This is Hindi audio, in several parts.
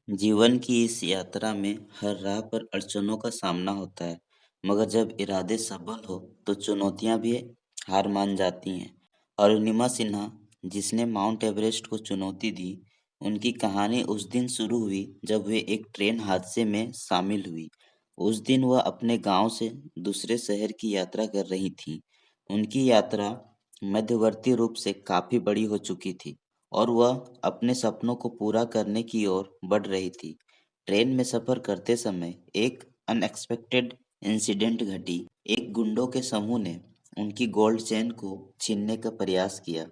जीवन की इस यात्रा में हर राह पर अड़चनों का सामना होता है, मगर जब इरादे सबल हो तो चुनौतियां भी हार मान जाती हैं। अरुणिमा सिन्हा, जिसने माउंट एवरेस्ट को चुनौती दी, उनकी कहानी उस दिन शुरू हुई जब वे एक ट्रेन हादसे में शामिल हुई। उस दिन वह अपने गांव से दूसरे शहर की यात्रा कर रही थीं। उनकी यात्रा मध्यवर्ती रूप से काफी बड़ी हो चुकी थी और वह अपने सपनों को पूरा करने की ओर बढ़ रही थी। ट्रेन में सफर करते समय एक अनएक्सपेक्टेड इंसिडेंट घटी। एक गुंडों के समूह ने उनकी गोल्ड चेन को छीनने का प्रयास किया।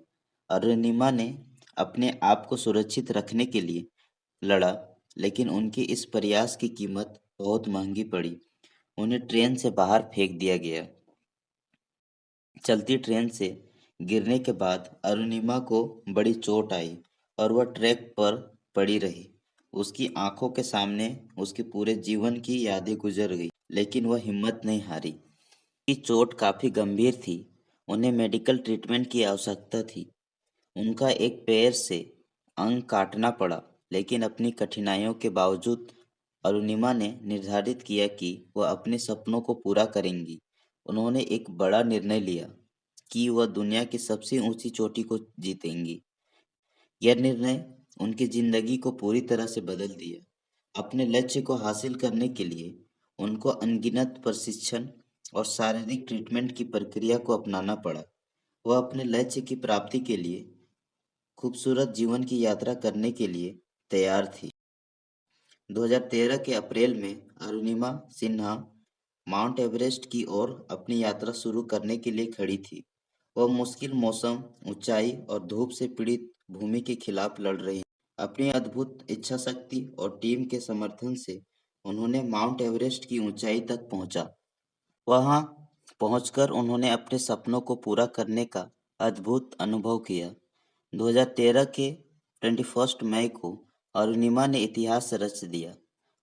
अरुणिमा ने अपने आप को सुरक्षित रखने के लिए लड़ा, लेकिन उनके इस प्रयास की कीमत बहुत महंगी पड़ी। उन्हें ट्रेन से बाहर फेंक दिया गया। चलती ट्रेन से गिरने के बाद अरुणिमा को बड़ी चोट आई और वह ट्रैक पर पड़ी रही। उसकी आंखों के सामने उसके पूरे जीवन की यादें गुजर गई, लेकिन वह हिम्मत नहीं हारी। की चोट काफी गंभीर थी। उन्हें मेडिकल ट्रीटमेंट की आवश्यकता थी। उनका एक पैर से अंग काटना पड़ा, लेकिन अपनी कठिनाइयों के बावजूद अरुणिमा ने निर्धारित किया कि वह अपने सपनों को पूरा करेंगी। उन्होंने एक बड़ा निर्णय लिया कि वह दुनिया की सबसे ऊंची चोटी को जीतेंगी। यह निर्णय उनकी जिंदगी को पूरी तरह से बदल दिया। अपने लक्ष्य को हासिल करने के लिए उनको अनगिनत प्रशिक्षण और शारीरिक ट्रीटमेंट की प्रक्रिया को अपनाना पड़ा। वह अपने लक्ष्य की प्राप्ति के लिए खूबसूरत जीवन की यात्रा करने के लिए तैयार थी। 2013 के अप्रैल में अरुणिमा सिन्हा माउंट एवरेस्ट की ओर अपनी यात्रा शुरू करने के लिए खड़ी थी। वह मुश्किल मौसम, ऊंचाई और धूप से पीड़ित भूमि के खिलाफ लड़ रही। अपनी अद्भुत इच्छा शक्ति और टीम के समर्थन से उन्होंने माउंट एवरेस्ट की ऊंचाई तक पहुंचा। वहां पहुंचकर उन्होंने अपने सपनों को पूरा करने का अद्भुत अनुभव किया। 2013 के 21 मई को अरुणिमा ने इतिहास रच दिया।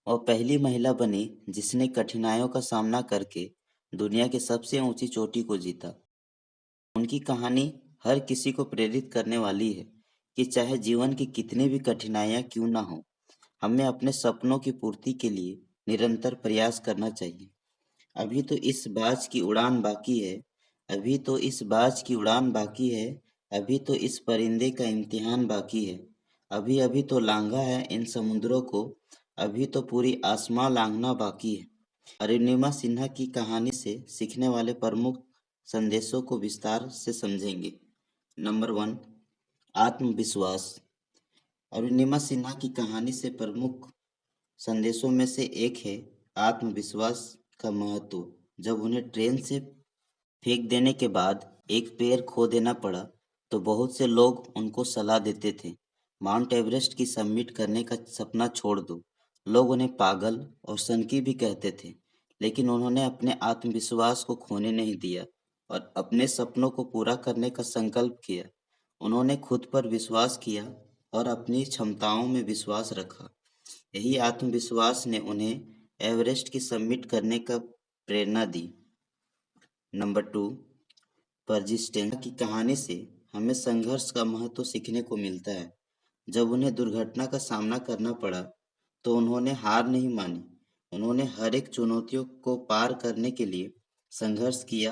वह पहली महिला बनी जिसने कठिनाइयों का सामना करके दुनिया की सबसे ऊंची चोटी को जीता। उनकी कहानी हर किसी को प्रेरित करने वाली है कि चाहे जीवन की कितनी भी कठिनाइयां क्यों ना हो, हमें अपने सपनों की पूर्ति के लिए निरंतर प्रयास करना चाहिए। अभी तो इस बाज की उड़ान बाकी है, अभी तो इस बाज की उड़ान बाकी है, अभी तो इस परिंदे का इम्तिहान बाकी है। अभी अभी तो लांघा है इन समुद्रों को, अभी तो पूरी आसमां लांघना बाकी है। अरुणिमा सिन्हा की कहानी से सीखने वाले प्रमुख संदेशों को विस्तार से समझेंगे। नंबर 1, आत्मविश्वास। अरुणिमा सिन्हा की कहानी से प्रमुख संदेशों में से एक है आत्मविश्वास का महत्व। जब उन्हें ट्रेन से फेंक देने के बाद एक पैर खो देना पड़ा, तो बहुत से लोग उनको सलाह देते थे, माउंट एवरेस्ट की सबमिट करने का सपना छोड़ दो। लोग उन्हें पागल और सनकी भी कहते थे, लेकिन उन्होंने अपने आत्मविश्वास को खोने नहीं दिया और अपने सपनों को पूरा करने का संकल्प किया। उन्होंने खुद पर विश्वास किया और अपनी क्षमताओं में विश्वास रखा। यही आत्मविश्वास ने उन्हें एवरेस्ट की सबमिट करने का प्रेरणा दी। नंबर 2, परजिस्टेंस की कहानी से हमें संघर्ष का महत्व सीखने को मिलता है। जब उन्हें दुर्घटना का सामना करना पड़ा, तो उन्होंने हार नहीं मानी। उन्होंने हर एक चुनौतियों को पार करने के लिए संघर्ष किया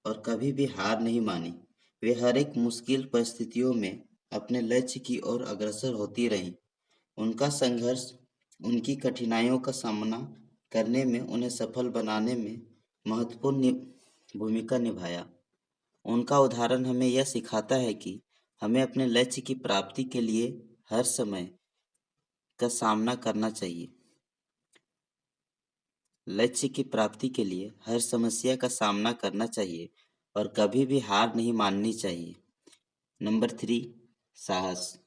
और कभी भी हार नहीं मानी। वे हर एक मुश्किल परिस्थितियों में अपने लक्ष्य की ओर अग्रसर होती रहीं। उनका संघर्ष उनकी कठिनाइयों का सामना करने में उन्हें सफल बनाने में महत्वपूर्ण भूमिका निभाया। उनका उदाहरण हमें यह सिखाता है कि हमें अपने लक्ष्य की प्राप्ति के लिए हर समय का सामना करना चाहिए। लक्ष्य की प्राप्ति के लिए हर समस्या का सामना करना चाहिए और कभी भी हार नहीं माननी चाहिए। नंबर 3, साहस।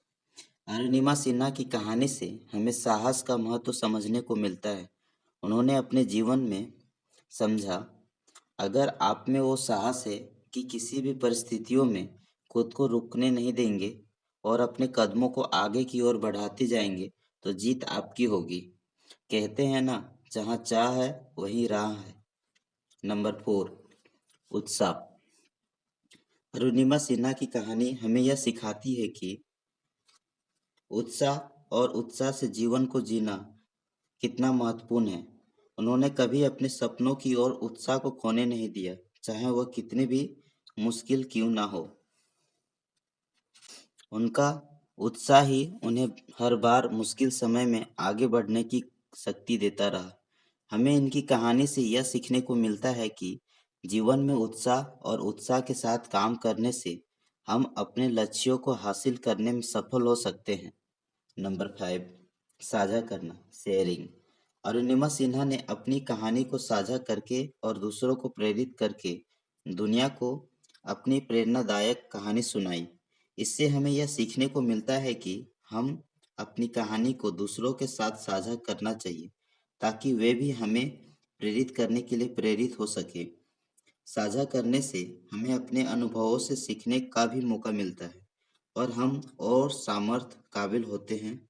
अरुणिमा सिन्हा की कहानी से हमें साहस का महत्व समझने को मिलता है। उन्होंने अपने जीवन में समझा, अगर आप में वो साहस है कि किसी भी परिस्थितियों में खुद को रुकने नहीं देंगे और अपने कदमों को आगे की ओर बढ़ाते जाएंगे, तो जीत आपकी होगी। कहते हैं ना, जहाँ चाह है वहीं राह है। नंबर 4, उत्साह। अरुणिमा सिन्हा की कहानी हमें यह सिखाती है कि उत्साह और उत्साह से जीवन को जीना कितना महत्वपूर्ण है। उन्होंने कभी अपने सपनों की ओर उत्साह को खोने नहीं दिया, चाहे वह कितनी भी मुश्किल क्यों ना हो। उनका उत्साह ही उन्हें हर बार मुश्किल समय में आगे बढ़ने की शक्ति देता रहा। हमें इनकी कहानी से यह सीखने को मिलता है कि जीवन में उत्साह और उत्साह के साथ काम करने से हम अपने लक्ष्यों को हासिल करने में सफल हो सकते हैं। नंबर 5, साझा करना, शेयरिंग। अरुणिमा सिन्हा ने अपनी कहानी को साझा करके और दूसरों को प्रेरित करके दुनिया को अपनी प्रेरणादायक कहानी सुनाई। इससे हमें यह सीखने को मिलता है कि हम अपनी कहानी को दूसरों के साथ साझा करना चाहिए, ताकि वे भी हमें प्रेरित करने के लिए प्रेरित हो सके। साझा करने से हमें अपने अनुभवों से सीखने का भी मौका मिलता है और हम और सामर्थ काबिल होते हैं